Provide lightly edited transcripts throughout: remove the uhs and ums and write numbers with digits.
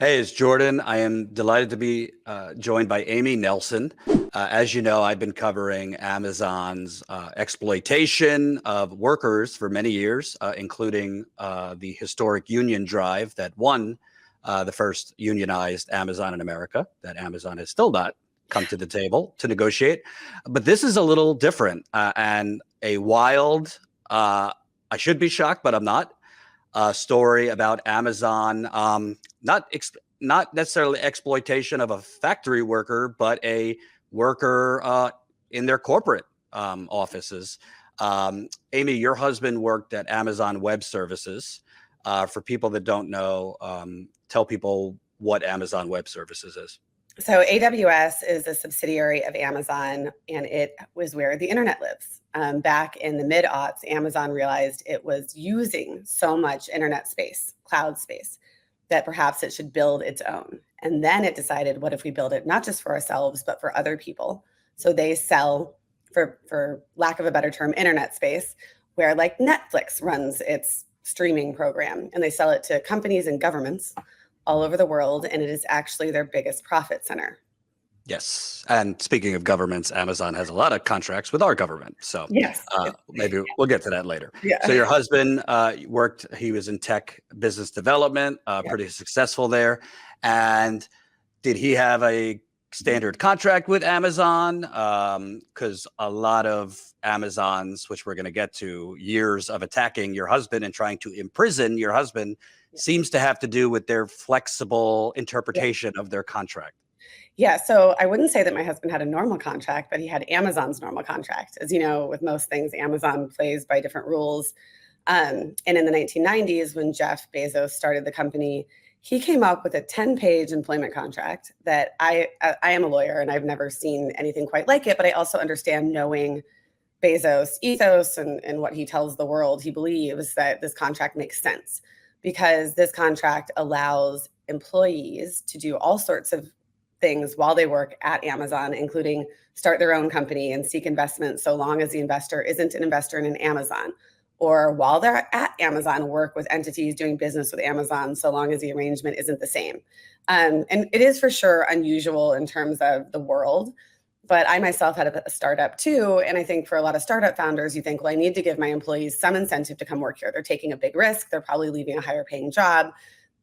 Hey, it's Jordan. I am delighted to be joined by Amy Nelson. As you know, I've been covering Amazon's exploitation of workers for many years, including the historic union drive that won the first unionized Amazon in America, that Amazon has still not come to the table to negotiate. But this is a little different and a wild, I should be shocked, but I'm not, story about Amazon, not necessarily exploitation of a factory worker, but a worker in their corporate offices. Amy, your husband worked at Amazon Web Services. For people that don't know, tell people what Amazon Web Services is. So AWS is a subsidiary of Amazon, and it was where the internet lives. Back in the mid-aughts, Amazon realized it was using so much internet space, cloud space, that perhaps it should build its own. And then it decided, what if we build it not just for ourselves, but for other people? So they sell, for lack of a better term, internet space, where like Netflix runs its streaming program, and they sell it to companies and governments all over the world, and it is actually their biggest profit center. Yes. And speaking of governments, Amazon has a lot of contracts with our government. So yes, maybe we'll get to that later. Yeah. So your husband he was in tech business development, pretty successful there. And did he have a standard contract with Amazon? Because a lot of Amazon's, which we're going to get to, years of attacking your husband and trying to imprison your husband seems to have to do with their flexible interpretation of their contract. Yeah, so I wouldn't say that my husband had a normal contract, but he had Amazon's normal contract. As you know, with most things, Amazon plays by different rules. And in the 1990s, when Jeff Bezos started the company, he came up with a 10-page employment contract that I am a lawyer and I've never seen anything quite like it, but I also understand, knowing Bezos' ethos and what he tells the world he believes, that this contract makes sense, because this contract allows employees to do all sorts of things while they work at Amazon, including start their own company and seek investment, so long as the investor isn't an investor in an Amazon, or while they're at Amazon, work with entities doing business with Amazon, so long as the arrangement isn't the same. And it is for sure unusual in terms of the world. But I myself had a startup too. And I think for a lot of startup founders, you think, well, I need to give my employees some incentive to come work here. They're taking a big risk. They're probably leaving a higher paying job.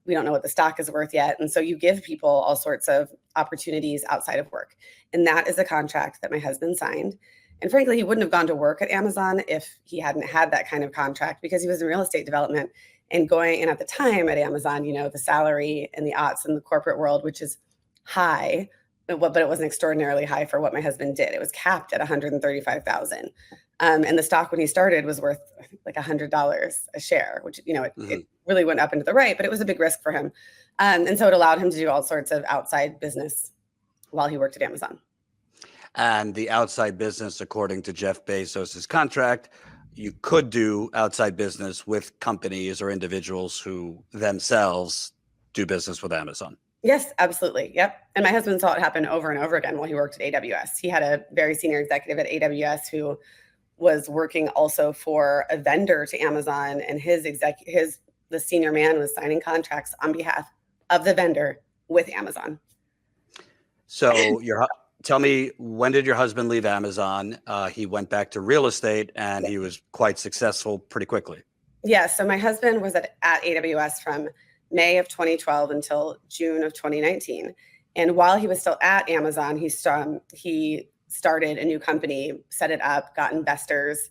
We don't know what the stock is worth yet. And so you give people all sorts of opportunities outside of work. And that is a contract that my husband signed. And frankly, he wouldn't have gone to work at Amazon if he hadn't had that kind of contract, because he was in real estate development and at the time at Amazon, the salary in the aughts in the corporate world, which is high, but it wasn't extraordinarily high for what my husband did. It was capped at $135,000. And the stock when he started was worth, I think, like $100 a share, which, it really went up into the right, but it was a big risk for him. And so it allowed him to do all sorts of outside business while he worked at Amazon. And the outside business, according to Jeff Bezos' contract, you could do outside business with companies or individuals who themselves do business with Amazon. Yes, absolutely. Yep. And my husband saw it happen over and over again while he worked at AWS. He had a very senior executive at AWS who was working also for a vendor to Amazon, and the senior man was signing contracts on behalf of the vendor with Amazon. So tell me, when did your husband leave Amazon? He went back to real estate, and he was quite successful pretty quickly. Yeah. So my husband was at AWS from May of 2012 until June of 2019. And while he was still at Amazon, he started a new company, set it up, got investors,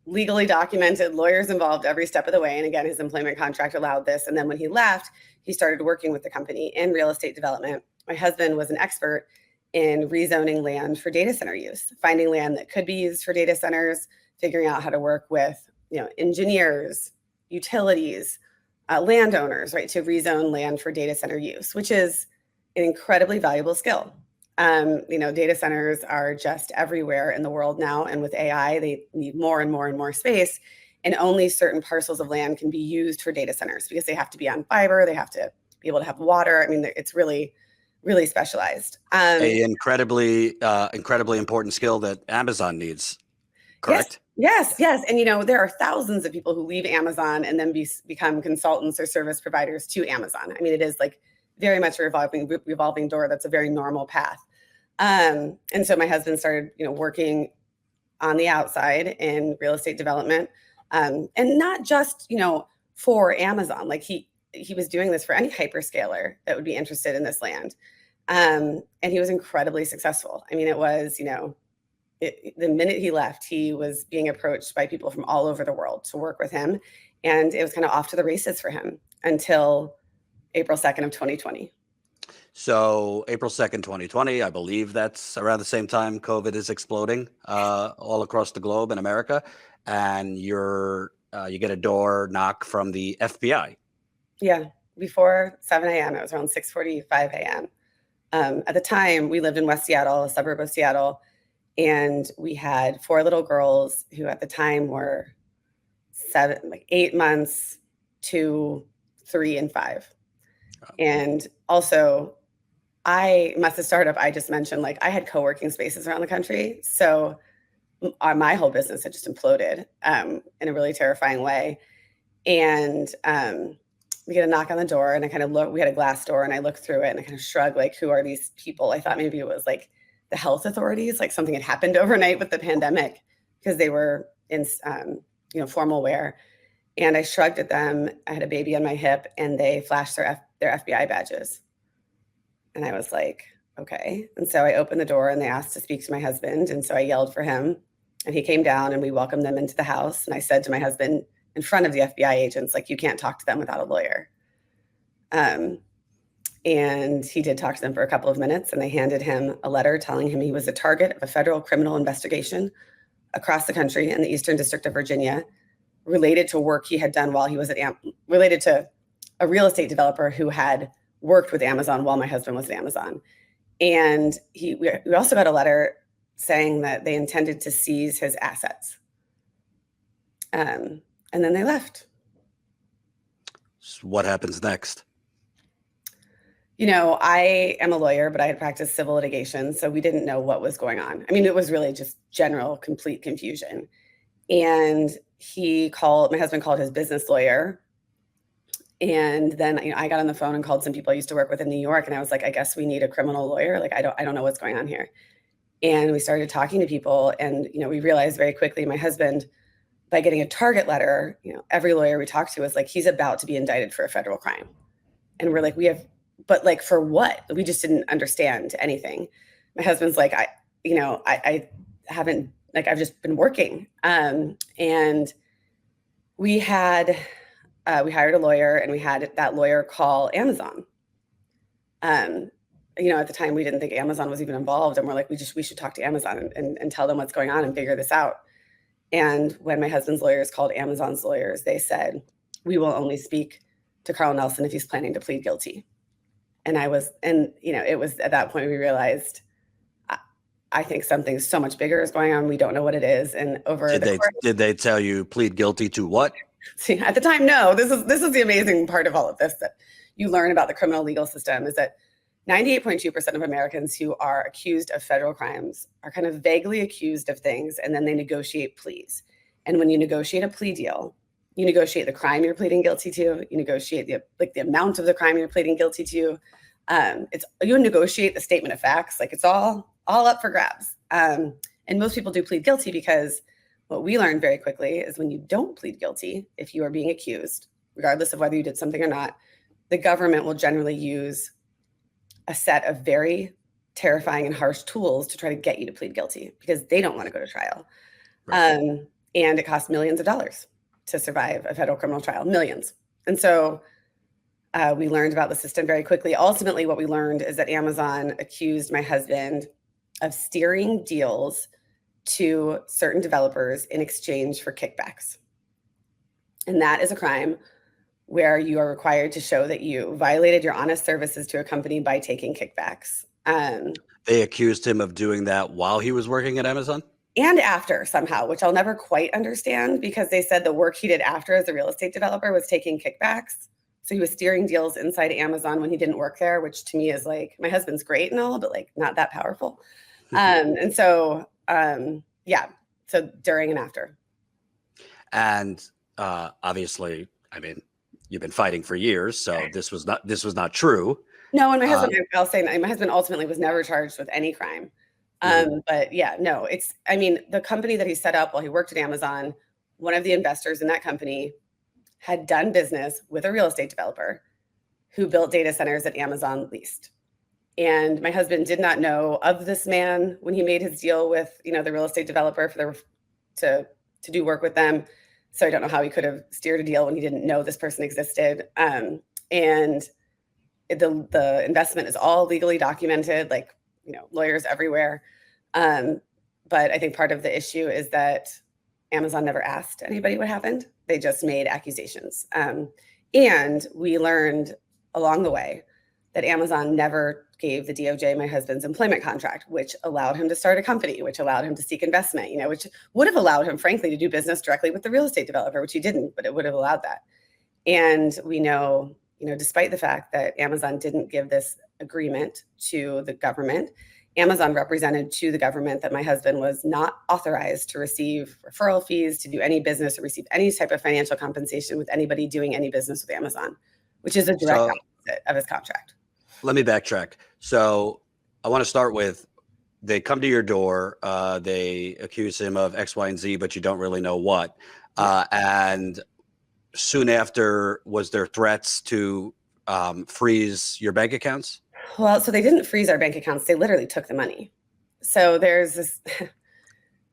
legally documented, lawyers involved every step of the way. And again, his employment contract allowed this. And then when he left, he started working with the company in real estate development. My husband was an expert in rezoning land for data center use, finding land that could be used for data centers, figuring out how to work with, engineers, utilities, landowners, right, to rezone land for data center use, which is an incredibly valuable skill. Data centers are just everywhere in the world now. And with AI, they need more and more and more space. And only certain parcels of land can be used for data centers because they have to be on fiber. They have to be able to have water. I mean, it's really, really specialized. An incredibly important skill that Amazon needs, correct? Yes. And, there are thousands of people who leave Amazon and then become consultants or service providers to Amazon. I mean, it is like very much a revolving door. That's a very normal path. And so my husband started, working on the outside in real estate development, and not just, for Amazon. Like he was doing this for any hyperscaler that would be interested in this land. And he was incredibly successful. I mean, it was, the minute he left, he was being approached by people from all over the world to work with him. And it was kind of off to the races for him until April 2nd of 2020. So April 2nd, 2020, I believe that's around the same time COVID is exploding all across the globe in America. And you get a door knock from the FBI. Yeah, before 7 a.m. It was around 6:45 a.m. At the time, we lived in West Seattle, a suburb of Seattle, and we had 4 little girls who at the time were 8 months to 3 and 5. And also, I must have started up, I just mentioned, like, I had co-working spaces around the country. So my whole business had just imploded in a really terrifying way. And we get a knock on the door, and I kind of look, we had a glass door, and I looked through it and I kind of shrugged, like, who are these people? I thought maybe it was like the health authorities, like something had happened overnight with the pandemic, because they were in, formal wear. And I shrugged at them. I had a baby on my hip, and they flashed their FBI badges. And I was like, okay. And so I opened the door, and they asked to speak to my husband. And so I yelled for him, and he came down, and we welcomed them into the house. And I said to my husband in front of the FBI agents, like, you can't talk to them without a lawyer. And he did talk to them for a couple of minutes, and they handed him a letter telling him he was a target of a federal criminal investigation across the country in the Eastern District of Virginia, related to work he had done while he was related to a real estate developer who had worked with Amazon while my husband was at Amazon. And we also got a letter saying that they intended to seize his assets. And then they left. So what happens next? I am a lawyer, but I had practiced civil litigation, so we didn't know what was going on. I mean, it was really just general, complete confusion. And my husband called his business lawyer. And then, I got on the phone and called some people I used to work with in New York. And I was like, I guess we need a criminal lawyer. Like, I don't know what's going on here. And we started talking to people, and, we realized very quickly, my husband, by getting a target letter, every lawyer we talked to was like, he's about to be indicted for a federal crime. And we're like, but like, for what? We just didn't understand anything. My husband's like, I haven't, like, I've just been working. And we hired a lawyer, and we had that lawyer call Amazon. At the time, we didn't think Amazon was even involved. And we're like, we should talk to Amazon and tell them what's going on and figure this out. And when my husband's lawyers called Amazon's lawyers, they said, we will only speak to Carl Nelson if he's planning to plead guilty. And it was at that point we realized, I think something so much bigger is going on. We don't know what it is. And did they tell you plead guilty to what? See, at the time, no. This is the amazing part of all of this that you learn about the criminal legal system, is that 98.2% of Americans who are accused of federal crimes are kind of vaguely accused of things, and then they negotiate pleas. And when you negotiate a plea deal, you negotiate the crime you're pleading guilty to. You negotiate the amount of the crime you're pleading guilty to. You negotiate the statement of facts. Like, it's all up for grabs. And most people do plead guilty because what we learned very quickly is when you don't plead guilty, if you are being accused, regardless of whether you did something or not, the government will generally use a set of very terrifying and harsh tools to try to get you to plead guilty, because they don't want to go to trial. Right. And it costs millions of dollars to survive a federal criminal trial, millions. And so we learned about the system very quickly. Ultimately, what we learned is that Amazon accused my husband of steering deals to certain developers in exchange for kickbacks. And that is a crime where you are required to show that you violated your honest services to a company by taking kickbacks. They accused him of doing that while he was working at Amazon? And after, somehow, which I'll never quite understand, because they said the work he did after as a real estate developer was taking kickbacks. So he was steering deals inside Amazon when he didn't work there, which to me is like, my husband's great and all, but like not that powerful. And so, so during and after. And obviously, I mean, you've been fighting for years, so this was not true. No, and my husband, I'll say my husband ultimately was never charged with any crime. But yeah, no, I mean, the company that he set up while he worked at Amazon, one of the investors in that company had done business with a real estate developer who built data centers that Amazon leased. And my husband did not know of this man when he made his deal with, the real estate developer to do work with them. So I don't know how he could have steered a deal when he didn't know this person existed. And the investment is all legally documented, like, lawyers everywhere. But I think part of the issue is that Amazon never asked anybody what happened. They just made accusations. And we learned along the way that Amazon never gave the DOJ my husband's employment contract, which allowed him to start a company, which allowed him to seek investment, which would have allowed him, frankly, to do business directly with the real estate developer, which he didn't, but it would have allowed that. And we know, despite the fact that Amazon didn't give this agreement to the government, Amazon represented to the government that my husband was not authorized to receive referral fees, to do any business, or receive any type of financial compensation with anybody doing any business with Amazon, which is a direct opposite of his contract. Let me backtrack. So I want to start with, they come to your door, they accuse him of X, Y, and Z, but you don't really know what. And soon after, was there threats to freeze your bank accounts? Well, so they didn't freeze our bank accounts. They literally took the money. So there's this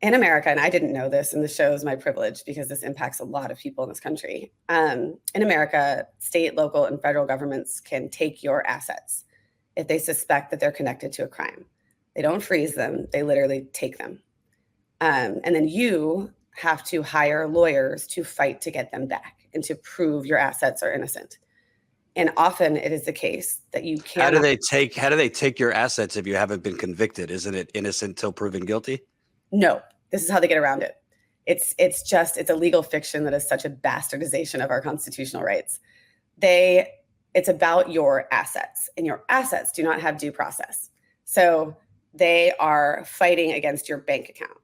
in America, and I didn't know this, and this shows my privilege because this impacts a lot of people in this country. In America, state, local, and federal governments can take your assets if they suspect that they're connected to a crime. They don't freeze them. They literally take them. And then you have to hire lawyers to fight to get them back and to prove your assets are innocent. And often it is the case that you can't. How do they take your assets if you haven't been convicted? Isn't it innocent till proven guilty? No, this is how they get around it. It's a legal fiction that is such a bastardization of our constitutional rights. It's about your assets, and your assets do not have due process. So they are fighting against your bank account.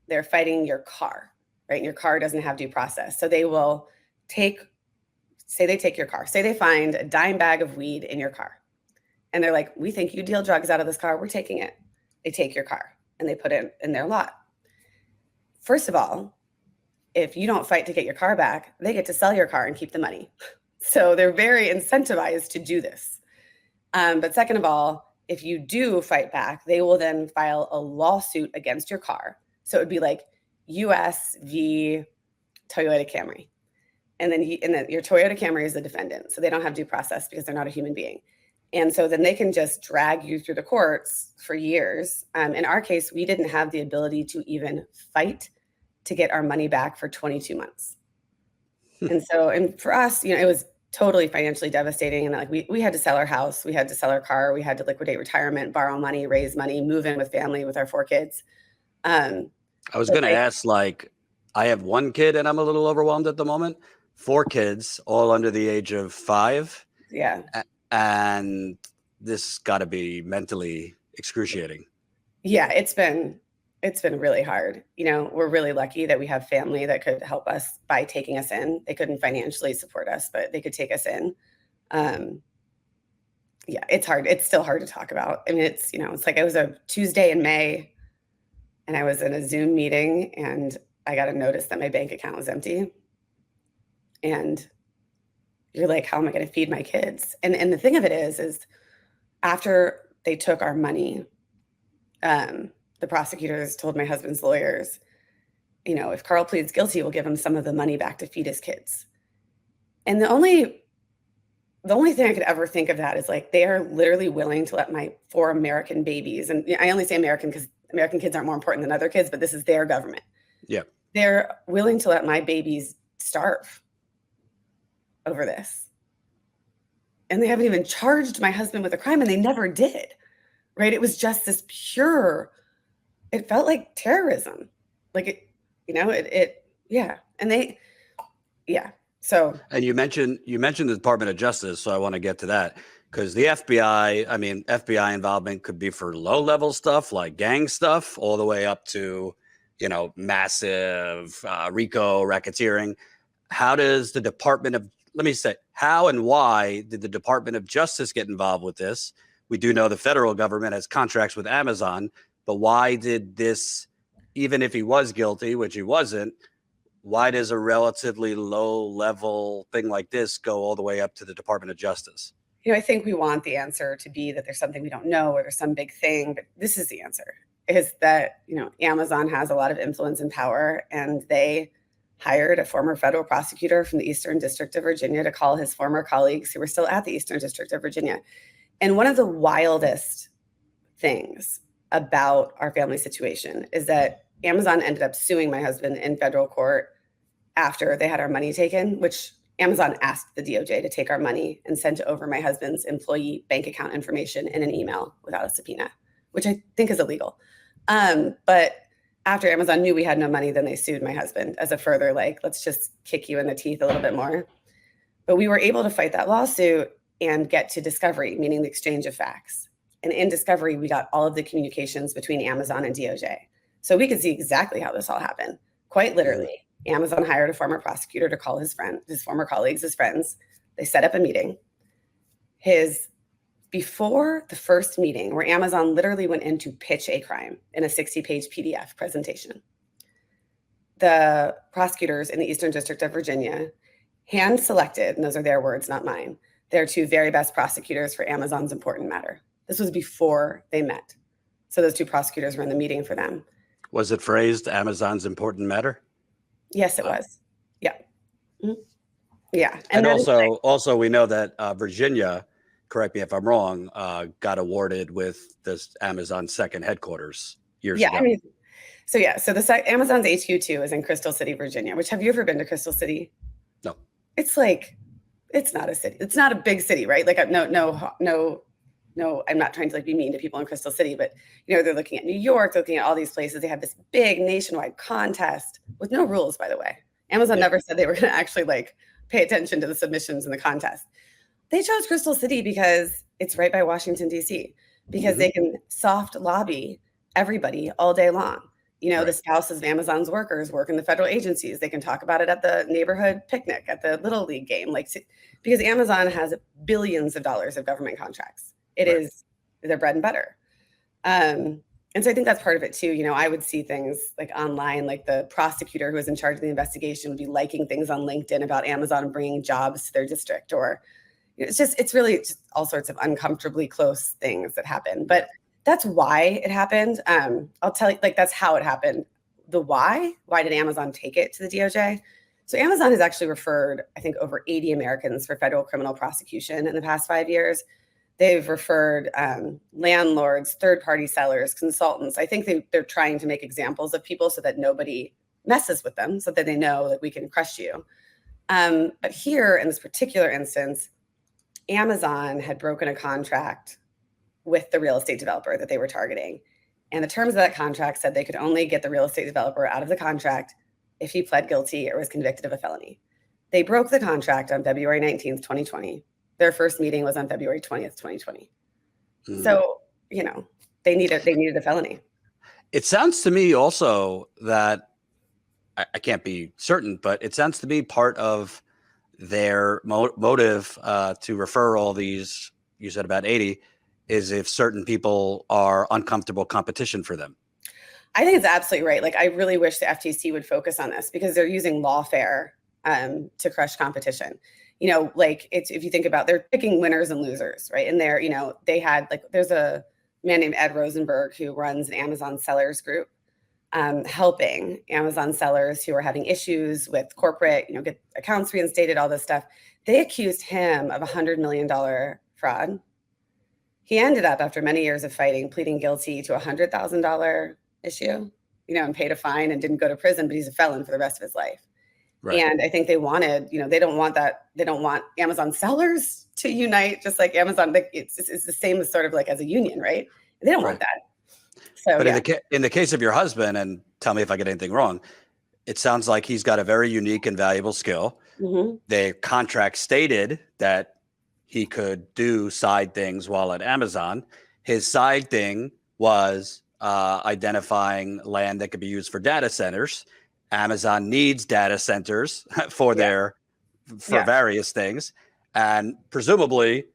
They're fighting your car, right? And your car doesn't have due process. So they will say they take your car. Say they find a dime bag of weed in your car. And they're like, we think you deal drugs out of this car. We're taking it. They take your car and they put it in their lot. First of all, if you don't fight to get your car back, they get to sell your car and keep the money. So they're very incentivized to do this. But second of all, if you do fight back, they will then file a lawsuit against your car. So it would be like US v. Toyota Camry. And then your Toyota Camry is the defendant. So they don't have due process because they're not a human being. And so then they can just drag you through the courts for years. In our case, we didn't have the ability to even fight to get our money back for 22 months. And for us, it was totally financially devastating. And like we had to sell our house, we had to sell our car, we had to liquidate retirement, borrow money, raise money, move in with family with our 4 kids. I was going to ask, I have 1 kid and I'm a little overwhelmed at the moment. 4 kids, all under the age of 5. Yeah. And this got to be mentally excruciating. Yeah, it's been really hard. We're really lucky that we have family that could help us by taking us in. They couldn't financially support us, but they could take us in. Yeah, it's hard. It's still hard to talk about. I mean, it's like it was a Tuesday in May and I was in a Zoom meeting and I got a notice that my bank account was empty. And you're like, how am I going to feed my kids? And the thing of it is after they took our money, the prosecutors told my husband's lawyers, if Carl pleads guilty, we'll give him some of the money back to feed his kids. And the only thing I could ever think of that is like, they are literally willing to let my 4 American babies, and I only say American because American kids aren't more important than other kids, but this is their government. Yeah. They're willing to let my babies starve over this. And they haven't even charged my husband with a crime, and they never did, right? It was just this pure, it felt like terrorism. Like yeah. And so. And you mentioned the Department of Justice, so I want to get to that because the FBI involvement could be for low-level stuff like gang stuff, all the way up to, massive RICO racketeering. How does the Department of let me say, how and why did the Department of Justice get involved with this? We do know the federal government has contracts with Amazon, but why did this, even if he was guilty, which he wasn't, why does a relatively low level thing like this go all the way up to the Department of Justice? I think we want the answer to be that there's something we don't know or there's some big thing, but this is the answer, is that, Amazon has a lot of influence and power, and they hired a former federal prosecutor from the Eastern District of Virginia to call his former colleagues who were still at the Eastern District of Virginia. And one of the wildest things about our family situation is that Amazon ended up suing my husband in federal court after they had our money taken, which Amazon asked the DOJ to take our money and send over my husband's employee bank account information in an email without a subpoena, which I think is illegal. But after Amazon knew we had no money, then they sued my husband as a further, let's just kick you in the teeth a little bit more. But we were able to fight that lawsuit and get to discovery, meaning the exchange of facts. And in discovery, we got all of the communications between Amazon and DOJ. So we could see exactly how this all happened. Quite literally, Amazon hired a former prosecutor to call his former colleagues, his friends. They set up a meeting. Before the first meeting, where Amazon literally went in to pitch a crime in a 60-page PDF presentation, the prosecutors in the Eastern District of Virginia hand-selected, and those are their words, not mine, their two very best prosecutors for Amazon's important matter. This was before they met. So those two prosecutors were in the meeting for them. Was it phrased Amazon's important matter? Yes, it was. Yeah. Mm-hmm. Yeah. And also we know that Virginia, correct me if I'm wrong, got awarded with this Amazon second headquarters years ago. So Amazon's HQ2 is in Crystal City, Virginia, which, have you ever been to Crystal City? No. It's not a city. It's not a big city, right? No, I'm not trying to be mean to people in Crystal City, but they're looking at New York, they're looking at all these places. They have this big nationwide contest with no rules, by the way. Amazon never said they were going to actually pay attention to the submissions in the contest. They chose Crystal City because it's right by Washington, D.C., because they can soft lobby everybody all day long. The spouses of Amazon's workers work in the federal agencies. They can talk about it at the neighborhood picnic, at the Little League game, because Amazon has billions of dollars of government contracts. It is their bread and butter. And so I think that's part of it too. I would see things online, the prosecutor who was in charge of the investigation would be liking things on LinkedIn about Amazon bringing jobs to their district, or it's really just all sorts of uncomfortably close things that happen. But that's why it happened. I'll tell you, that's how it happened. The why did Amazon take it to the DOJ? So Amazon has actually referred, I think, over 80 Americans for federal criminal prosecution in the past 5 years. They've referred landlords, third-party sellers, consultants. I think they're trying to make examples of people so that nobody messes with them, so that they know that we can crush you. But here, in this particular instance, Amazon had broken a contract with the real estate developer that they were targeting. And the terms of that contract said they could only get the real estate developer out of the contract if he pled guilty or was convicted of a felony. They broke the contract on February 19th, 2020. Their first meeting was on February 20th, 2020. So, they needed a felony. It sounds to me also that, I can't be certain, but it sounds to be part of their motive to refer all these, you said about 80, is if certain people are uncomfortable competition for them. I think it's absolutely right. I really wish the FTC would focus on this, because they're using lawfare to crush competition. If you think about, they're picking winners and losers, right? And they had there's a man named Ed Rosenberg who runs an Amazon sellers group, helping Amazon sellers who are having issues with corporate, get accounts reinstated, all this stuff. They accused him of $100 million fraud. He ended up, after many years of fighting, pleading guilty to a $100,000 issue, and paid a fine and didn't go to prison, but he's a felon for the rest of his life. Right. And I think they wanted, they don't want that. They don't want Amazon sellers to unite, just like Amazon. It's the same as sort of as a union, right? They don't want that. So, but in the case of your husband, and tell me if I get anything wrong, it sounds like he's got a very unique and valuable skill. Mm-hmm. The contract stated that he could do side things while at Amazon. His side thing was identifying land that could be used for data centers. Amazon needs data centers for their for various things. And presumably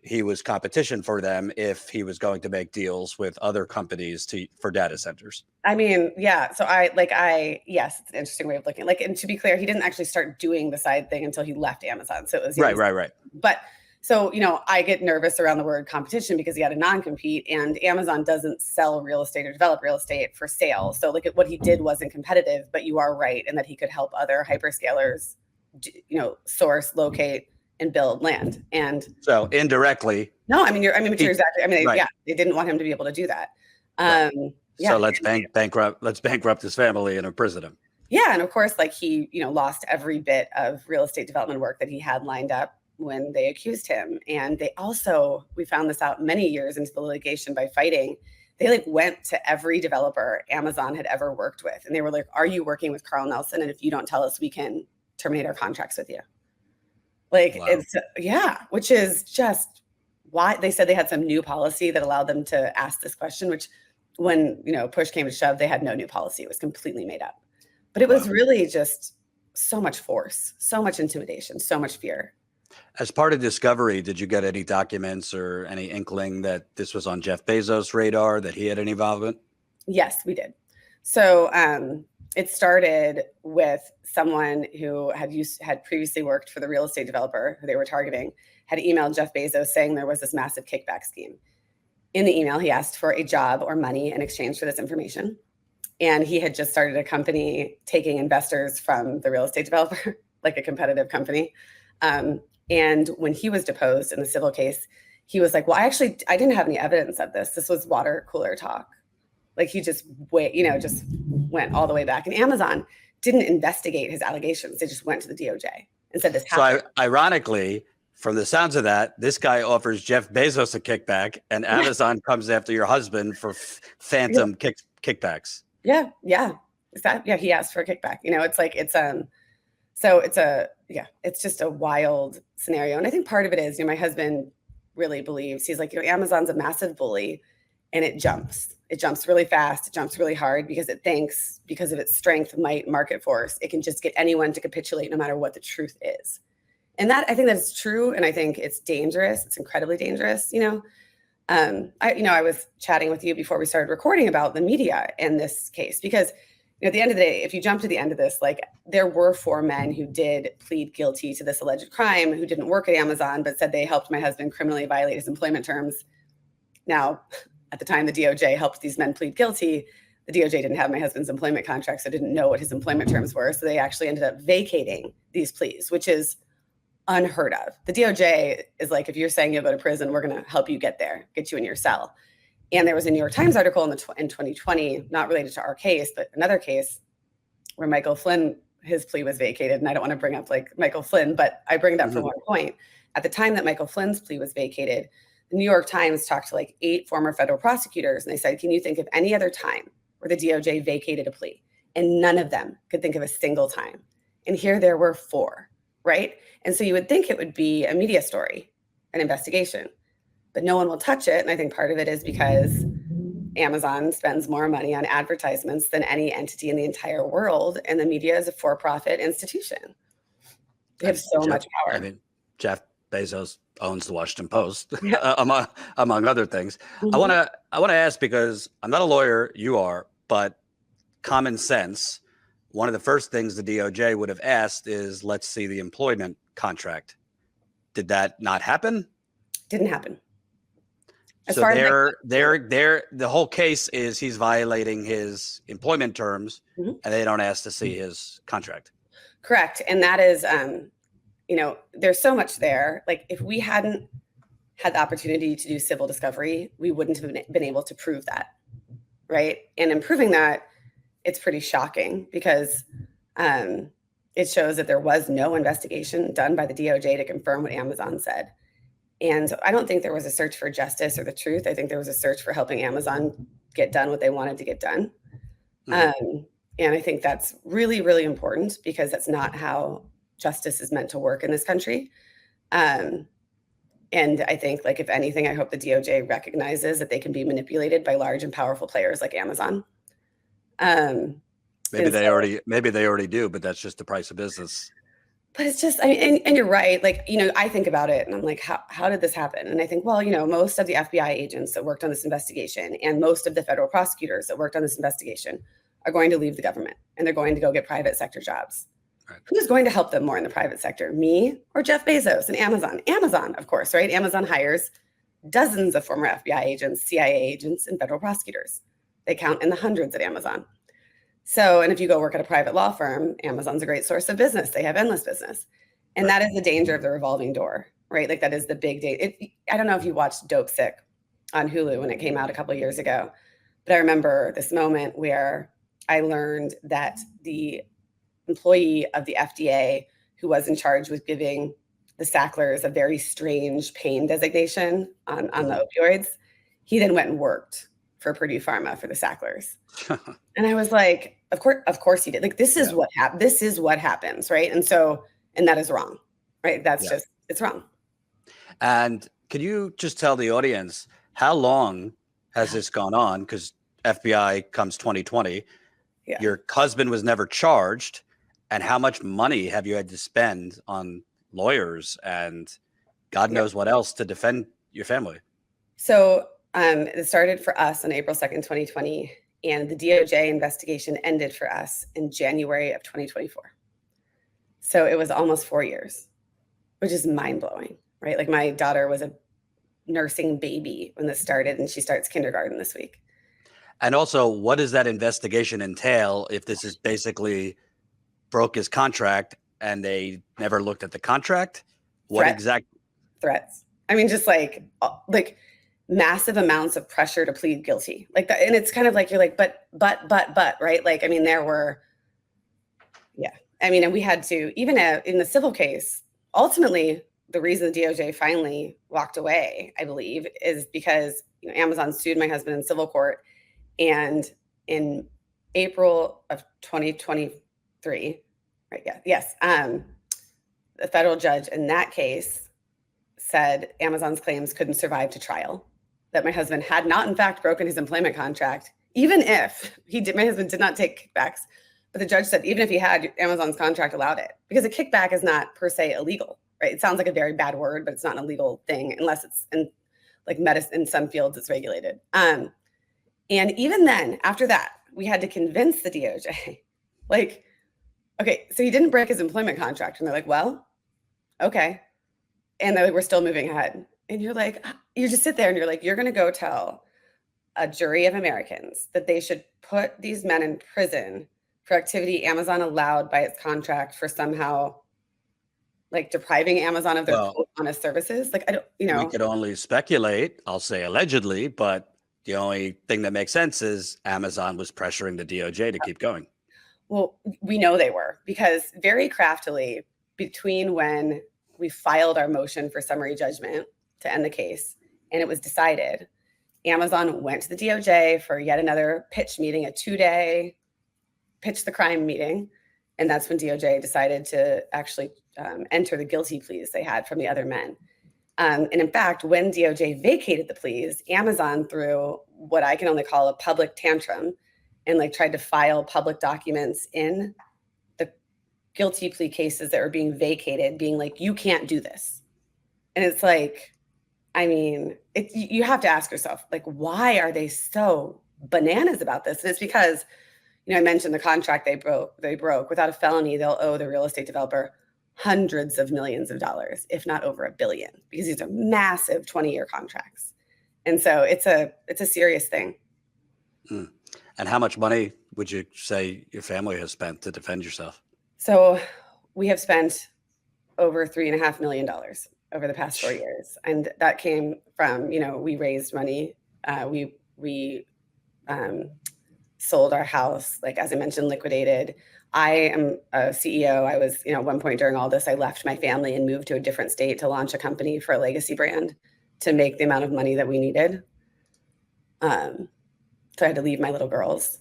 he was competition for them if he was going to make deals with other companies for data centers. I mean, yeah. So yes, it's an interesting way of looking. Like, and to be clear, he didn't actually start doing the side thing until he left Amazon. So it was right. But so, I get nervous around the word competition because he had a non-compete, and Amazon doesn't sell real estate or develop real estate for sale. So like what he did wasn't competitive, but you are right in that he could help other hyperscalers, source, locate, and build land. And so indirectly. No, you're exactly. They didn't want him to be able to do that. So let's bankrupt his family and imprison him. Yeah, and of course, like he, lost every bit of real estate development work that he had lined up when they accused him. And they also, we found this out many years into the litigation by fighting. They went to every developer Amazon had ever worked with, and they were like, "Are you working with Carl Nelson? And if you don't tell us, we can terminate our contracts with you." Wow. Which is just why they said they had some new policy that allowed them to ask this question, which when, push came to shove, they had no new policy. It was completely made up. But it was really just so much force, so much intimidation, so much fear. As part of discovery, did you get any documents or any inkling that this was on Jeff Bezos' radar, that he had any involvement? Yes, we did. So it started with someone who had previously worked for the real estate developer who they were targeting, had emailed Jeff Bezos saying there was this massive kickback scheme. In the email, he asked for a job or money in exchange for this information. And he had just started a company taking investors from the real estate developer, like a competitive company. And when he was deposed in the civil case, he was like, well, I didn't have any evidence of this. This was water cooler talk. Like he just went all the way back. And Amazon didn't investigate his allegations. They just went to the DOJ and said this happened. So ironically, from the sounds of that, this guy offers Jeff Bezos a kickback, and Amazon comes after your husband for phantom kickbacks. Yeah. He asked for a kickback. It's just a wild scenario. And I think part of it is, my husband really believes, he's like, Amazon's a massive bully, and it jumps really fast. It jumps really hard because it thinks, because of its strength, might, market force, it can just get anyone to capitulate no matter what the truth is. And that, I think that is true. And I think it's dangerous. It's incredibly dangerous. I was chatting with you before we started recording about the media in this case, because at the end of the day, if you jump to the end of this, there were 4 men who did plead guilty to this alleged crime, who didn't work at Amazon, but said they helped my husband criminally violate his employment terms. Now, at the time the DOJ helped these men plead guilty, the DOJ didn't have my husband's employment contract, so didn't know what his employment terms were. So they actually ended up vacating these pleas, which is unheard of. The DOJ is like, if you're saying you'll go to prison, we're going to help you get there, get you in your cell. And there was a New York Times article in 2020, not related to our case, but another case where Michael Flynn, his plea was vacated. And I don't want to bring up Michael Flynn, but I bring it up for one point. At the time that Michael Flynn's plea was vacated, the New York Times talked to 8 former federal prosecutors. And they said, can you think of any other time where the DOJ vacated a plea? And none of them could think of a single time. And here there were 4, right? And so you would think it would be a media story, an investigation, but no one will touch it. And I think part of it is because Amazon spends more money on advertisements than any entity in the entire world. And the media is a for-profit institution. They have so much power. Jeff Bezos owns the Washington Post, among other things. I want to ask, because I'm not a lawyer, you are, but common sense, one of the first things the DOJ would have asked is, let's see the employment contract. Did that not happen? Didn't happen. So the whole case is he's violating his employment terms, and they don't ask to see his contract. Correct. And that is, there's so much there. If we hadn't had the opportunity to do civil discovery, we wouldn't have been able to prove that, right? And in proving that, it's pretty shocking because it shows that there was no investigation done by the DOJ to confirm what Amazon said. And I don't think there was a search for justice or the truth. I think there was a search for helping Amazon get done what they wanted to get done. And I think that's really, really important because that's not how justice is meant to work in this country. And I think, if anything, I hope the DOJ recognizes that they can be manipulated by large and powerful players like Amazon. Maybe they already do, but that's just the price of business. But it's just, I mean, and you're right. Like, I think about it and I'm like, how did this happen? And I think, well, most of the FBI agents that worked on this investigation and most of the federal prosecutors that worked on this investigation are going to leave the government and they're going to go get private sector jobs. Right. Who's going to help them more in the private sector, me or Jeff Bezos and Amazon? Amazon, of course, right? Amazon hires dozens of former FBI agents, CIA agents, and federal prosecutors. They count in the hundreds at Amazon. So, and if you go work at a private law firm, Amazon's a great source of business. They have endless business. And that is the danger of the revolving door, right? Like that is the big I don't know if you watched Dope Sick on Hulu when it came out a couple of years ago, but I remember this moment where I learned that the employee of the FDA who was in charge with giving the Sacklers a very strange pain designation on the opioids, he then went and worked for Purdue Pharma for the Sacklers. And I was like, of course he did. Like, this is what happens, right? And that is wrong, right? That's just, it's wrong. And could you just tell the audience, how long has this gone on? Because FBI comes 2020. Yeah. Your husband was never charged. And how much money have you had to spend on lawyers and God knows what else to defend your family? So it started for us on April 2nd, 2020, and the DOJ investigation ended for us in January of 2024. So it was almost 4 years, which is mind-blowing, right? Like my daughter was a nursing baby when this started, and she starts kindergarten this week. And also, what does that investigation entail if this is basically broke his contract and they never looked at the contract? What exact threats? I mean, just like massive amounts of pressure to plead guilty, like that. And it's kind of like, you're like, but, right? Like, I mean, there were, and we had to, even in the civil case, ultimately, the reason the DOJ finally walked away, I believe, is because, Amazon sued my husband in civil court. And in April of 2023, right? Yeah. Yes. The federal judge in that case said Amazon's claims couldn't survive to trial, that my husband had not, in fact, broken his employment contract, even if my husband did not take kickbacks. But the judge said, even if he had, Amazon's contract allowed it, because a kickback is not per se illegal, right? It sounds like a very bad word, but it's not an illegal thing unless it's in like medicine, in some fields it's regulated. And even then, after that, we had to convince the DOJ, like, okay, so he didn't break his employment contract. And they're like, well, okay. And they're like, we're still moving ahead. And you're like, you just sit there and you're like, you're going to go tell a jury of Americans that they should put these men in prison for activity Amazon allowed by its contract for somehow like depriving Amazon of their honest services. Like, I don't, We could only speculate, I'll say allegedly, but the only thing that makes sense is Amazon was pressuring the DOJ to keep going. Well, we know they were, because very craftily, between when we filed our motion for summary judgment to end the case and it was decided, Amazon went to the DOJ for yet another pitch meeting, a 2-day pitch the crime meeting. And that's when DOJ decided to actually enter the guilty pleas they had from the other men. And in fact, when DOJ vacated the pleas, Amazon threw what I can only call a public tantrum and like tried to file public documents in the guilty plea cases that were being vacated, being like, you can't do this. And it's like, I mean, you have to ask yourself, like, why are they so bananas about this? And it's because, I mentioned the contract they broke. Without a felony, they'll owe the real estate developer hundreds of millions of dollars, if not over $1 billion, because these are massive 20-year contracts. And so it's a serious thing. And how much money would you say your family has spent to defend yourself? So we have spent over $3.5 million over the past 4 years. And that came from, we raised money. We sold our house, like, as I mentioned, liquidated. I am a CEO. I was, at one point during all this, I left my family and moved to a different state to launch a company for a legacy brand to make the amount of money that we needed. So I had to leave my little girls.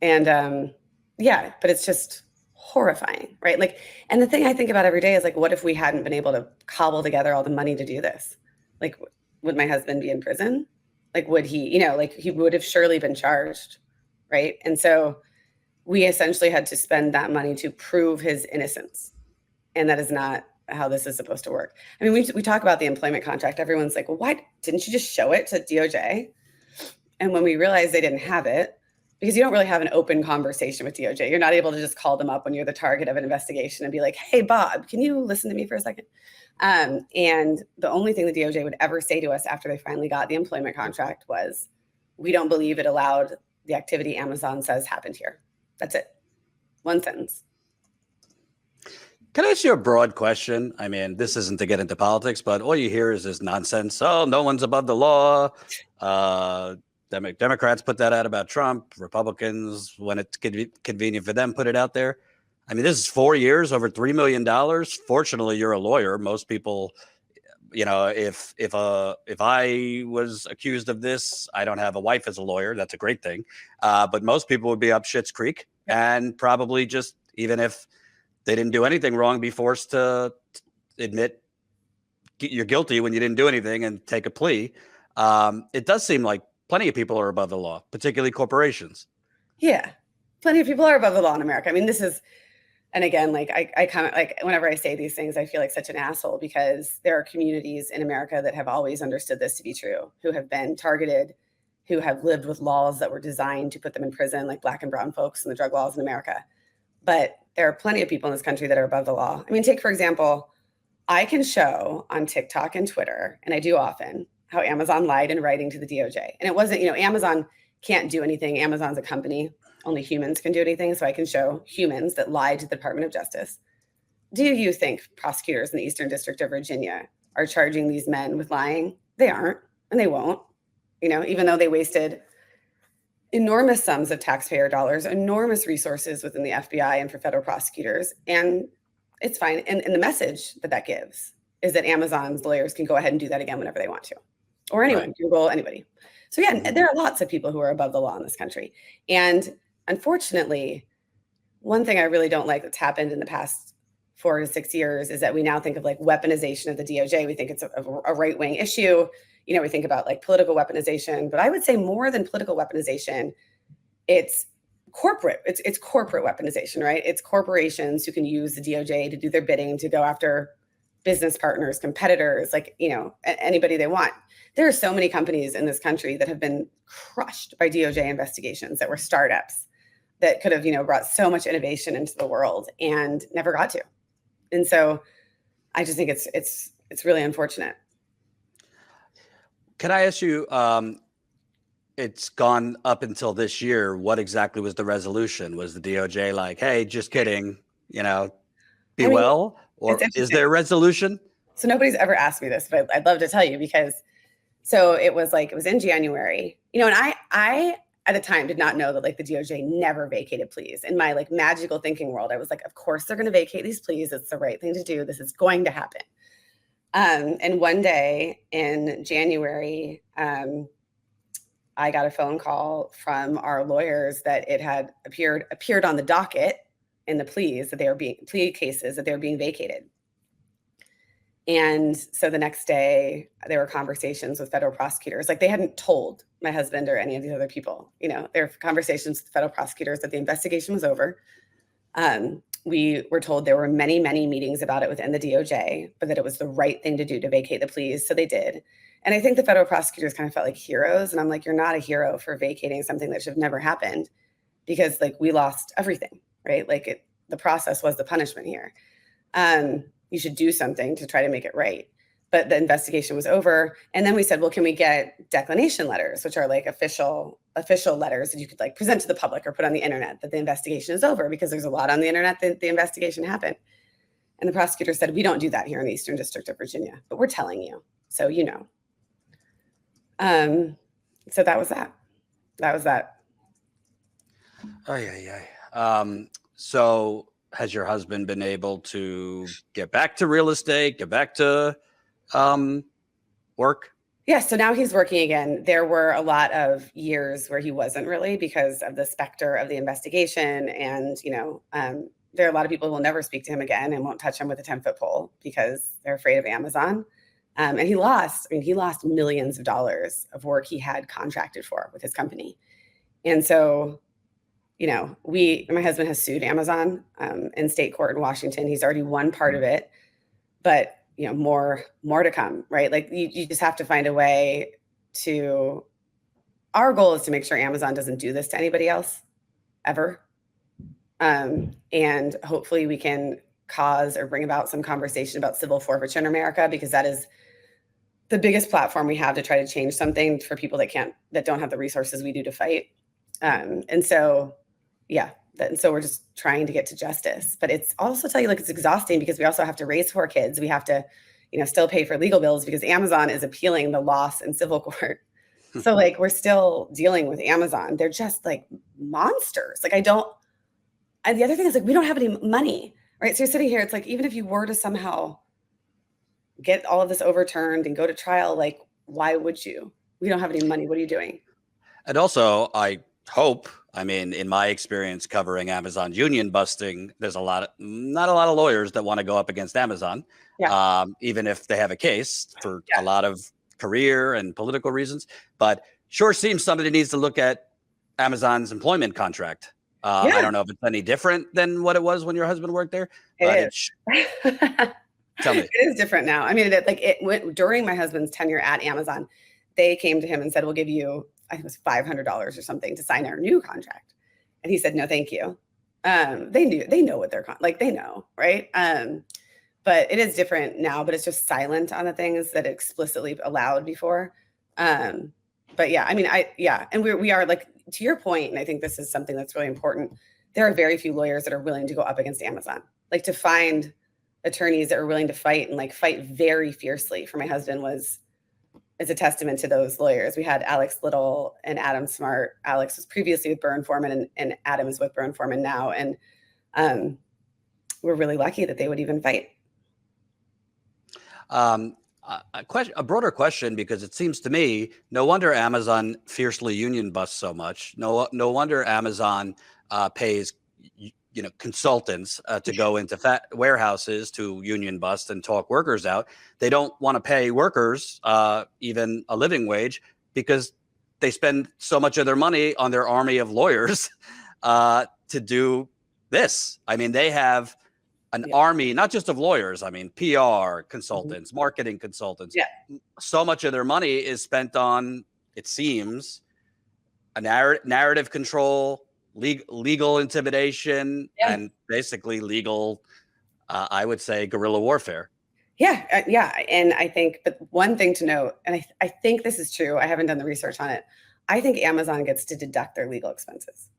And but it's just horrifying, right? Like, and the thing I think about every day is like, what if we hadn't been able to cobble together all the money to do this? Like, would my husband be in prison? Like, would he, like he would have surely been charged, right? And so we essentially had to spend that money to prove his innocence. And that is not how this is supposed to work. I mean, we talk about the employment contract. Everyone's like, well, why didn't you just show it to DOJ? And when we realized they didn't have it, because you don't really have an open conversation with DOJ. You're not able to just call them up when you're the target of an investigation and be like, hey, Bob, can you listen to me for a second? And the only thing the DOJ would ever say to us after they finally got the employment contract was, we don't believe it allowed the activity Amazon says happened here. That's it. One sentence. Can I ask you a broad question? I mean, this isn't to get into politics, but all you hear is this nonsense. Oh, no one's above the law. Democrats put that out about Trump. Republicans, when it's convenient for them, put it out there. I mean, this is 4 years, over $3 million. Fortunately, you're a lawyer. Most people, you know, if I was accused of this, I don't have a wife as a lawyer. That's a great thing. But most people would be up Schitt's Creek and probably just, even if they didn't do anything wrong, be forced to admit you're guilty when you didn't do anything and take a plea. It does seem like plenty of people are above the law, particularly corporations. Yeah, plenty of people are above the law in America. I mean, this is, and again, like I kind of like whenever I say these things, I feel like such an asshole because there are communities in America that have always understood this to be true, who have been targeted, who have lived with laws that were designed to put them in prison, like Black and brown folks and the drug laws in America. But there are plenty of people in this country that are above the law. I mean, take, for example, I can show on TikTok and Twitter, and I do often, how Amazon lied in writing to the DOJ. And it wasn't, you know, Amazon can't do anything. Amazon's a company. Only humans can do anything. So I can show humans that lied to the Department of Justice. Do you think prosecutors in the Eastern District of Virginia are charging these men with lying? They aren't, and they won't. You know, even though they wasted enormous sums of taxpayer dollars, enormous resources within the FBI and for federal prosecutors. And it's fine. And the message that gives is that Amazon's lawyers can go ahead and do that again whenever they want to. Or anyone, right. Google, anybody. So yeah, there are lots of people who are above the law in this country. And unfortunately, one thing I really don't like that's happened in the past 4 to 6 years is that we now think of like weaponization of the DOJ. We think it's a right-wing issue. You know, we think about like political weaponization, but I would say more than political weaponization, it's corporate. It's corporate weaponization, right? It's corporations who can use the DOJ to do their bidding, to go after business partners, competitors, like, you know, anybody they want. There are so many companies in this country that have been crushed by DOJ investigations that were startups that could have, you know, brought so much innovation into the world and never got to. And so I just think it's really unfortunate. Can I ask you, it's gone up until this year. What exactly was the resolution? Was the DOJ like, hey, just kidding, you know, be well? Or is there a resolution? So nobody's ever asked me this, but I'd love to tell you because, so it was in January, you know, and I at the time did not know that like the DOJ never vacated pleas. In my like magical thinking world, I was like, of course they're going to vacate these pleas. It's the right thing to do. This is going to happen. And one day in January, I got a phone call from our lawyers that it had appeared on the docket in the plea cases that they were being vacated. And so the next day there were conversations with federal prosecutors. Like they hadn't told my husband or any of the other people, you know, there were conversations with federal prosecutors that the investigation was over. We were told there were many, many meetings about it within the DOJ, but that it was the right thing to do to vacate the pleas. So they did. And I think the federal prosecutors kind of felt like heroes. And I'm like, you're not a hero for vacating something that should have never happened because like we lost everything, right? Like the process was the punishment here. You should do something to try to make it right. But the investigation was over. And then we said, well, can we get declination letters, which are like official letters that you could like present to the public or put on the internet that the investigation is over, because there's a lot on the internet that the investigation happened. And the prosecutor said, we don't do that here in the Eastern District of Virginia, but we're telling you. So, you know. So that was that. That was that. Oh, yeah. So has your husband been able to get back to real estate, get back to work? Yeah, so now he's working again. There were a lot of years where he wasn't really because of the specter of the investigation. And, you know, there are a lot of people who will never speak to him again and won't touch him with a 10-foot pole because they're afraid of Amazon. And he lost millions of dollars of work he had contracted for with his company. And so my husband has sued Amazon in state court in Washington. He's already won part of it, but more to come, right? Like you just have to find a way to. Our goal is to make sure Amazon doesn't do this to anybody else ever, and hopefully we can cause or bring about some conversation about civil forfeiture in America, because that is the biggest platform we have to try to change something for people that don't have the resources we do to fight. And so we're just trying to get to justice. But it's also it's exhausting, because we also have to raise 4 kids. We have to, still pay for legal bills because Amazon is appealing the loss in civil court. So we're still dealing with Amazon. They're just monsters. And the other thing is we don't have any money, right? So you're sitting here, it's even if you were to somehow get all of this overturned and go to trial, why would you? We don't have any money. What are you doing? And also, I hope, in my experience covering Amazon union busting, there's not a lot of lawyers that want to go up against Amazon, even if they have a case for a lot of career and political reasons. But sure seems somebody needs to look at Amazon's employment contract. I don't know if it's any different than what it was when your husband worked there. It is. Tell me. It is different now. It went during my husband's tenure at Amazon. They came to him and said, "We'll give you, I think it was $500 or something to sign our new contract." And he said, "No, thank you." They know what they're they know, right? But it is different now, but it's just silent on the things that it explicitly allowed before. But yeah, and we are to your point, and I think this is something that's really important. There are very few lawyers that are willing to go up against Amazon, to find attorneys that are willing to fight and fight very fiercely for my husband is a testament to those lawyers. We had Alex Little and Adam Smart. Alex was previously with Byrne Foreman, and Adam is with Byrne Foreman now. And we're really lucky that they would even fight. A broader question, because it seems to me, no wonder Amazon fiercely union busts so much. No wonder Amazon pays consultants to go into warehouses to union bust and talk workers out. They don't want to pay workers even a living wage, because they spend so much of their money on their army of lawyers to do this. They have an army, not just of lawyers. PR consultants, marketing consultants. Yeah. So much of their money is spent on, it seems, a narrative control, legal intimidation, and basically legal, I would say, guerrilla warfare. Yeah. And I think, but one thing to note, and I think this is true, I haven't done the research on it. I think Amazon gets to deduct their legal expenses,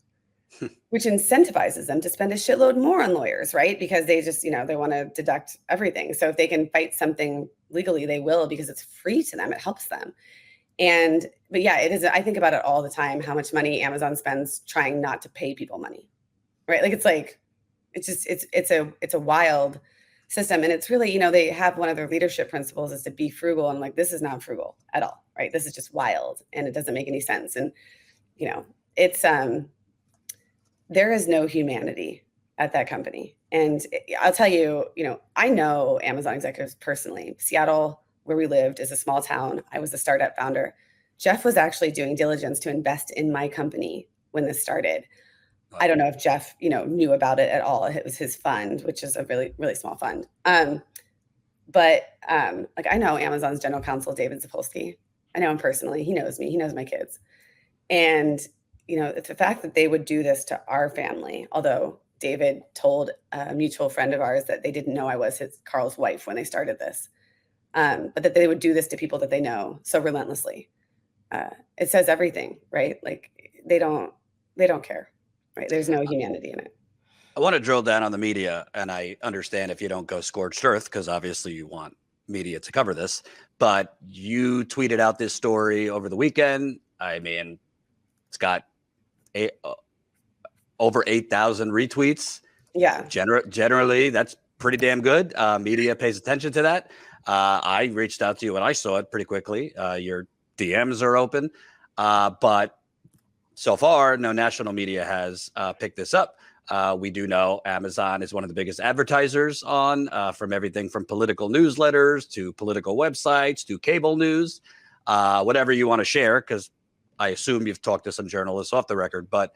which incentivizes them to spend a shitload more on lawyers, right? Because they just, they want to deduct everything. So if they can fight something legally, they will, because it's free to them. It helps them. But yeah, it is. I think about it all the time, how much money Amazon spends trying not to pay people money, right? It's a wild system. And it's really, they have one of their leadership principles is to be frugal. And this is not frugal at all, right? This is just wild, and it doesn't make any sense. And, it's, there is no humanity at that company. And I'll tell you, I know Amazon executives personally. Seattle, where we lived, is a small town. I was the startup founder. Jeff was actually doing diligence to invest in my company when this started. Wow. I don't know if Jeff, knew about it at all. It was his fund, which is a really, really small fund. But I know Amazon's general counsel, David Zapolsky. I know him personally. He knows me. He knows my kids. And, it's the fact that they would do this to our family, although David told a mutual friend of ours that they didn't know I was Carl's wife when they started this. But that they would do this to people that they know so relentlessly. It says everything, right? They don't care, right? There's no humanity in it. I want to drill down on the media, and I understand if you don't go scorched earth, because obviously you want media to cover this, but you tweeted out this story over the weekend. It's got over 8,000 retweets. Yeah. Generally, that's pretty damn good. Media pays attention to that. I reached out to you when I saw it pretty quickly. Your DMs are open. But so far, no national media has picked this up. We do know Amazon is one of the biggest advertisers on from everything from political newsletters to political websites to cable news, whatever you want to share, because I assume you've talked to some journalists off the record. But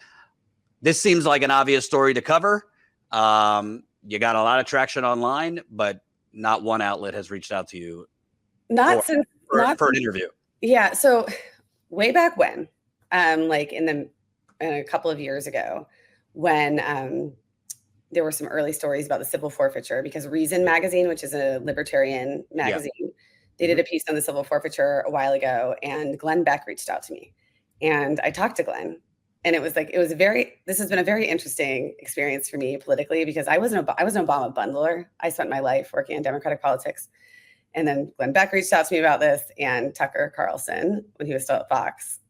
this seems like an obvious story to cover. You got a lot of traction online, but not one outlet has reached out to you for an interview. Yeah. So way back when, like in a couple of years ago, when there were some early stories about the civil forfeiture, because Reason magazine, which is a libertarian magazine, they did a piece on the civil forfeiture a while ago, and Glenn Beck reached out to me, and I talked to Glenn, and this has been a very interesting experience for me politically, because I was an Obama bundler. I spent my life working in Democratic politics. And then Glenn Beck reached out to me about this, and Tucker Carlson, when he was still at Fox.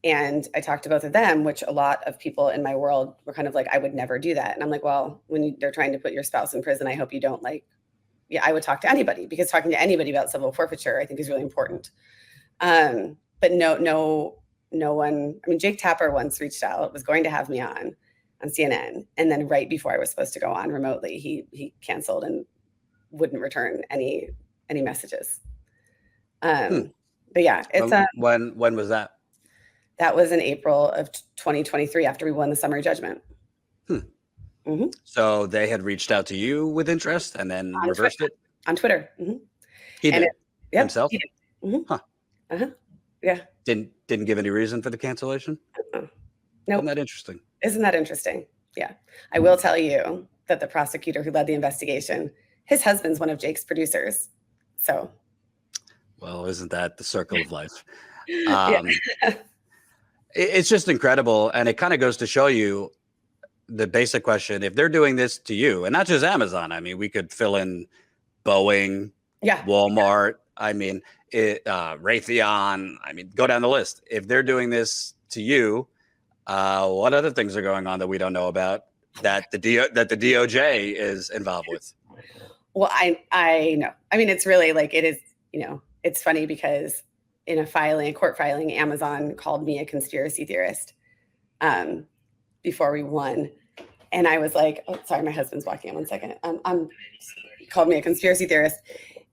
And I talked to both of them, which a lot of people in my world were kind of like, I would never do that. And I'm like, well, when they're trying to put your spouse in prison, I hope you don't I would talk to anybody, because talking to anybody about civil forfeiture, I think, is really important. But no one, I mean, Jake Tapper once reached out, was going to have me on CNN. And then right before I was supposed to go on remotely, he canceled and wouldn't return any messages. But yeah, it's when was that? That was in April of 2023, after we won the summary judgment. So they had reached out to you with interest and then reversed it? On Twitter. He did himself? He did. Yeah. Didn't give any reason for the cancellation? Nope. Isn't that interesting? Isn't that interesting? Yeah. I will tell you that the prosecutor who led the investigation, his husband's one of Jake's producers. So. Well, isn't that the circle of life? It's just incredible. And it kind of goes to show you the basic question. If they're doing this to you, and not just Amazon, I mean, we could fill in Boeing, Walmart, I mean, Raytheon, I mean, go down the list. If they're doing this to you, what other things are going on that we don't know about that the DOJ is involved with? Well, I know. I mean, it's really like, it is, it's funny because in a court filing, Amazon called me a conspiracy theorist before we won. And I was like, oh, sorry, my husband's walking in 1 second. Called me a conspiracy theorist.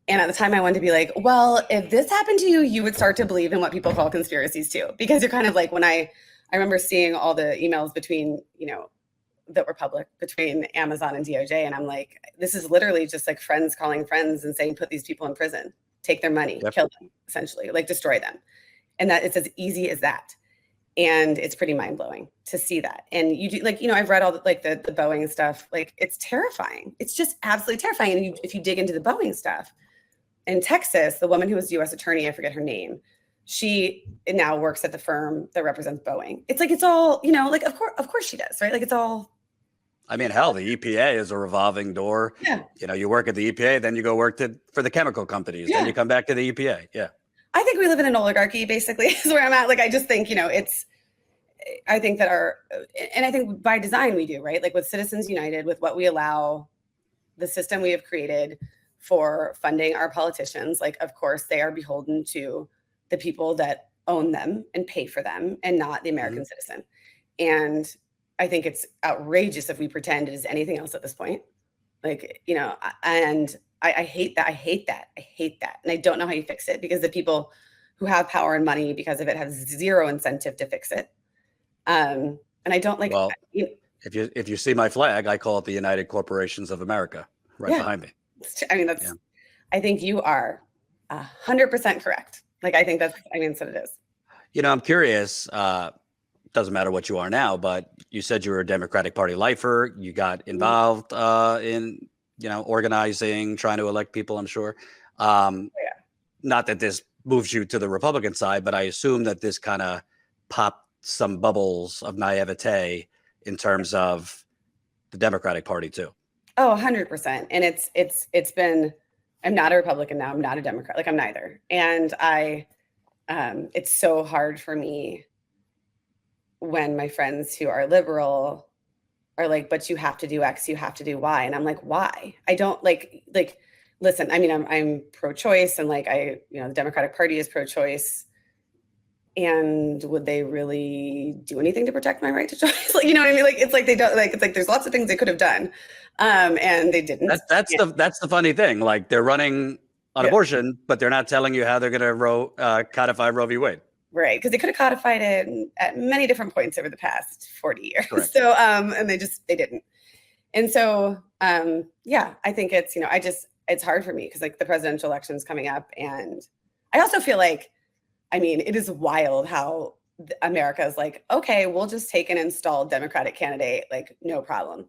And at the time I wanted to be like, well, if this happened to you, you would start to believe in what people call conspiracies too. Because you're kind of like, when I remember seeing all the emails between, that were public between Amazon and DOJ. And I'm like, this is literally just like friends calling friends and saying, put these people in prison, take their money, kill them, essentially, like destroy them. And that it's as easy as that. And it's pretty mind blowing to see that. And you do, like, I've read all the Boeing stuff, like it's terrifying. It's just absolutely terrifying. And if you dig into the Boeing stuff in Texas, the woman who was U.S. attorney, I forget her name, she now works at the firm that represents Boeing. It's like, it's all, like, of course she does, right? Like it's all. I mean, hell, the EPA is a revolving door. Yeah. You work at the EPA, then you go work for the chemical companies, then you come back to the EPA. Yeah. I think we live in an oligarchy, basically, is where I'm at. Like, I just think, I think that and I think by design we do, right? Like with Citizens United, with what we allow, the system we have created for funding our politicians, like, of course, they are beholden to the people that own them and pay for them and not the American citizen. And I think it's outrageous if we pretend it is anything else at this point. Like, and I hate that. I hate that. And I don't know how you fix it, because the people who have power and money because of it have zero incentive to fix it. And I don't like. Well, if you see my flag, I call it the United Corporations of America right behind me. I mean, I think you are 100% correct. Like, I think that's what it is. I'm curious. Doesn't matter what you are now, but you said you were a Democratic Party lifer. You got involved in, organizing, trying to elect people, I'm sure. Not that this moves you to the Republican side, but I assume that this kind of popped some bubbles of naivete in terms of the Democratic Party too. Oh, 100%. And it's been, I'm not a Republican now. I'm not a Democrat. Like, I'm neither. And it's so hard for me when my friends who are liberal are like, but you have to do X, you have to do Y. And I'm like, why? I don't like, listen, I mean, I'm pro-choice, and the Democratic Party is pro-choice. And would they really do anything to protect my right to choice? Like, you know what I mean? Like, it's like they don't, like, it's like there's lots of things they could have done. And they didn't. That's the funny thing. Like, they're running on abortion, but they're not telling you how they're going to codify Roe v. Wade. Right, because they could have codified it at many different points over the past 40 years. Correct. So, and they didn't. And so, yeah, I think it's, it's hard for me because like the presidential election is coming up. And I also feel like, I mean, it is wild how America is like, okay, we'll just take an installed Democratic candidate, like no problem.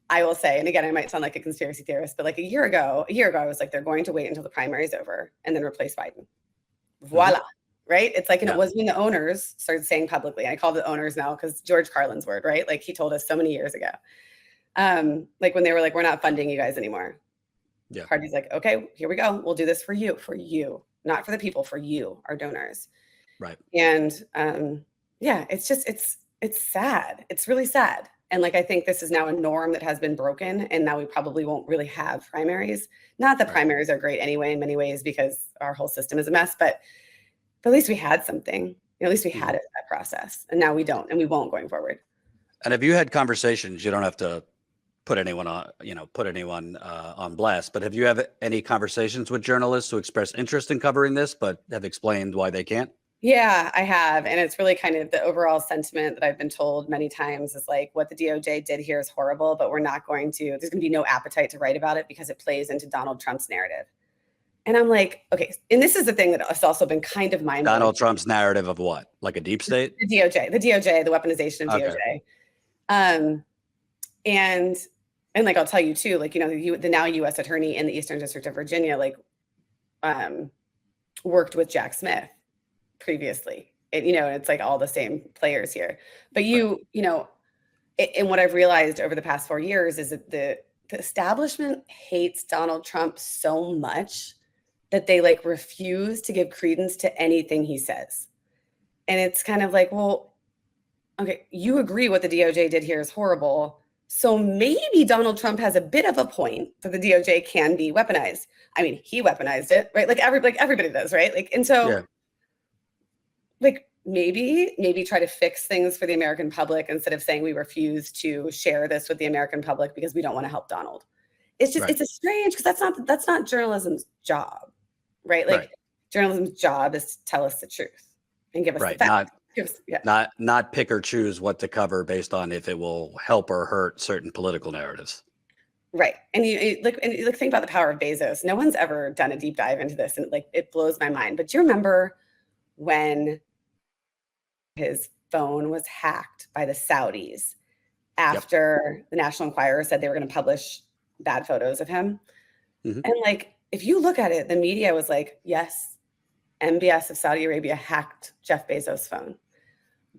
I will say, and again, I might sound like a conspiracy theorist, but like a year ago, I was like, they're going to wait until the primary is over and then replace Biden. Voila. Right? It's like, and it was when the owners started saying publicly, I call the owners now because George Carlin's word, right? Like he told us so many years ago. Like when they were like, we're not funding you guys anymore. Yeah. Party's like, okay, here we go. We'll do this for you, not for the people, for you, our donors. Right. And yeah, it's just, it's sad. It's really sad. And like, I think this is now a norm that has been broken. And now we probably won't really have primaries. Not that primaries are great anyway, in many ways, because our whole system is a mess, but at least we had something. At least we had it, that process. And now we don't, and we won't going forward. And have you had conversations? You don't have to put anyone on, on blast, but have you had any conversations with journalists who express interest in covering this, but have explained why they can't? Yeah, I have. And it's really kind of the overall sentiment that I've been told many times is like, what the DOJ did here is horrible, but there's going to be no appetite to write about it because it plays into Donald Trump's narrative. And I'm like, okay. And this is the thing that has also been kind of mind-blowing. Donald Trump's narrative of what? Like a deep state? The DOJ, the weaponization of DOJ. And like, I'll tell you too, like, the now U.S. attorney in the Eastern District of Virginia, like, worked with Jack Smith previously. It's like all the same players here. But and what I've realized over the past 4 years is that the establishment hates Donald Trump so much that they like refuse to give credence to anything he says. And it's kind of like, well, okay, you agree what the DOJ did here is horrible. So maybe Donald Trump has a bit of a point that the DOJ can be weaponized. I mean, he weaponized it, right? Like everybody does, right? Like, and so like maybe try to fix things for the American public instead of saying we refuse to share this with the American public because we don't want to help Donald. It's just, it's a strange, because that's not journalism's job, right? Like journalism's job is to tell us the truth and give us the facts. Not pick or choose what to cover based on if it will help or hurt certain political narratives. Right. And you think about the power of Bezos. No one's ever done a deep dive into this, and like it blows my mind. But do you remember when his phone was hacked by the Saudis after the National Enquirer said they were going to publish bad photos of him? And like, if you look at it, the media was like, yes, MBS of Saudi Arabia hacked Jeff Bezos' phone.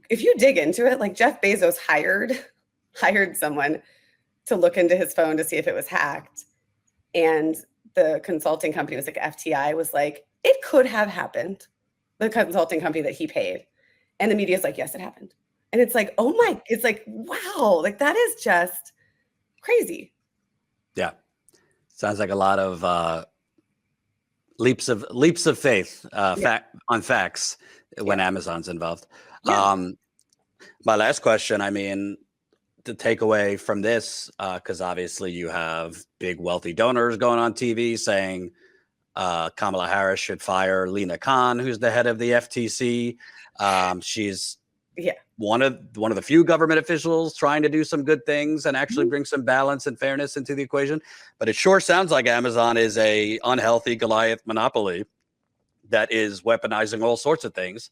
If you dig into it, like Jeff Bezos hired someone to look into his phone to see if it was hacked. And the consulting company was like, FTI was like, it could have happened. The consulting company that he paid. And the media is like, yes, it happened. And it's like, oh my, it's like, wow, like that is just crazy. Yeah. Sounds like a lot of leaps of faith on facts when Amazon's involved. My last question, I mean, the takeaway from this, because obviously you have big wealthy donors going on TV saying Kamala Harris should fire Lena Khan, who's the head of the FTC. She's one of the few government officials trying to do some good things and actually bring some balance and fairness into the equation. But it sure sounds like Amazon is a unhealthy Goliath monopoly that is weaponizing all sorts of things.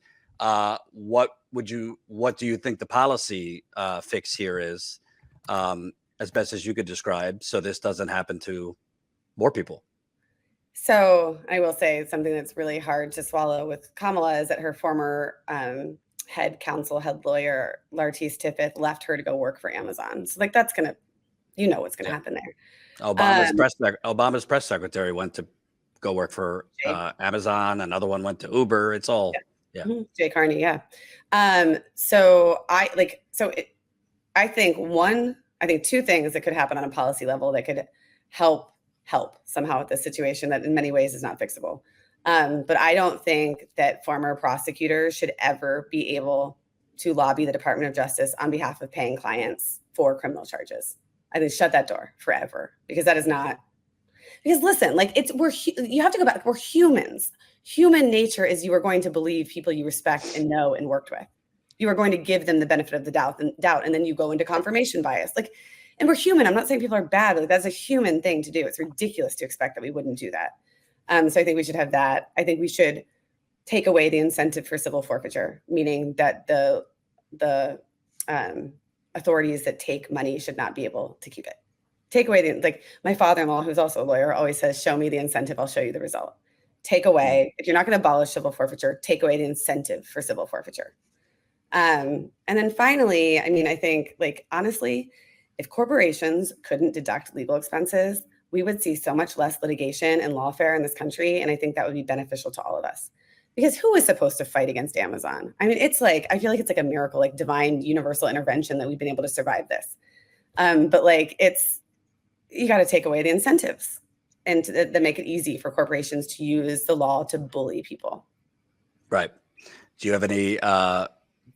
What do you think the policy fix here is, as best as you could describe, so this doesn't happen to more people? So I will say something that's really hard to swallow with Kamala is that her former head lawyer, Lartice Tippett, left her to go work for Amazon. So like that's gonna, what's gonna happen there. Obama's press secretary went to go work for Amazon. Another one went to Uber. It's all Jay Carney. I think two things that could happen on a policy level that could help somehow with this situation that in many ways is not fixable. But I don't think that former prosecutors should ever be able to lobby the Department of Justice on behalf of paying clients for criminal charges. I think shut that door forever, because that is not, Because listen, like you have to go back. We're humans. Human nature is you are going to believe people you respect and know and worked with. You are going to give them the benefit of the doubt, and then you go into confirmation bias. Like, and we're human. I'm not saying people are bad. Like, that's a human thing to do. It's ridiculous to expect that we wouldn't do that. So I think we should have that. I think we should take away the incentive for civil forfeiture, meaning that the authorities that take money should not be able to keep it. Take away like my father-in-law, who's also a lawyer, always says, show me the incentive, I'll show you the result. Take away, if you're not going to abolish civil forfeiture, take away the incentive for civil forfeiture. And then finally, I mean, I think, like, honestly, if corporations couldn't deduct legal expenses, we would see so much less litigation and lawfare in this country. And I think that would be beneficial to all of us. Because who is supposed to fight against Amazon? I mean, it's like, I feel like it's like a miracle, like divine universal intervention that we've been able to survive this. But like, you got to take away the incentives and that make it easy for corporations to use the law to bully people. Right. Do you have any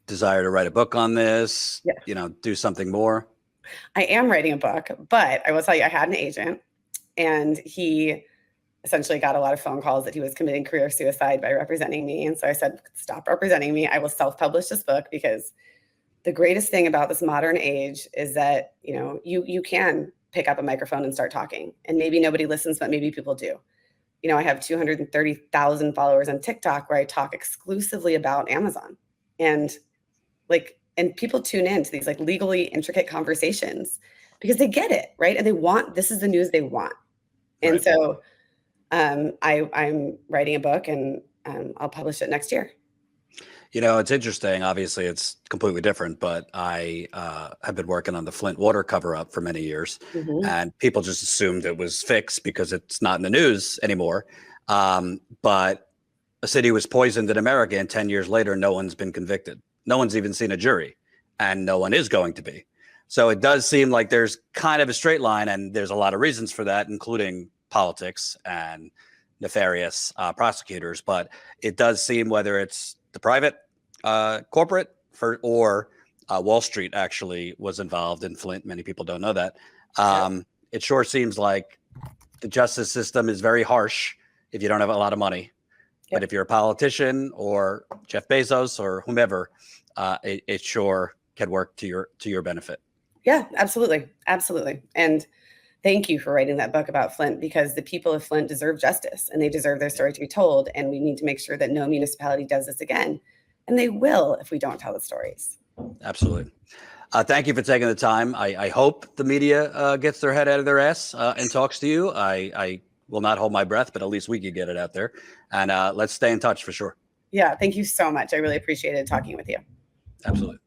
desire to write a book on this? Yeah. You know, do something more? I am writing a book, but I will tell you, I had an agent, and he essentially got a lot of phone calls that he was committing career suicide by representing me. And so I said, stop representing me. I will self-publish this book, because the greatest thing about this modern age is that, you know, you can pick up a microphone and start talking, and maybe nobody listens, but maybe people do. You know, I have 230,000 followers on TikTok where I talk exclusively about Amazon, and people tune in to these like legally intricate conversations because they get it, right? And this is the news they want. And Right. so I'm writing a book, and I'll publish it next year. You know, it's interesting. Obviously, it's completely different, but I have been working on the Flint water cover-up for many years, and people just assumed it was fixed because it's not in the news anymore. But a city was poisoned in America, and 10 years later, no one's been convicted. No one's even seen a jury, and no one is going to be. So it does seem like there's kind of a straight line, and there's a lot of reasons for that, including politics and nefarious prosecutors. But it does seem, whether it's the private corporate or Wall Street actually was involved in Flint. Many people don't know that. It sure seems like the justice system is very harsh if you don't have a lot of money. But if you're a politician or Jeff Bezos or whomever, it sure can work to your benefit. Yeah, absolutely. Absolutely. And thank you for writing that book about Flint, because the people of Flint deserve justice, and they deserve their story to be told. And we need to make sure that no municipality does this again. And they will if we don't tell the stories. Absolutely. Thank you for taking the time. I hope the media gets their head out of their ass and talks to you. I will not hold my breath, but at least we could get it out there. And let's stay in touch for sure. Yeah, thank you so much. I really appreciated talking with you. Absolutely.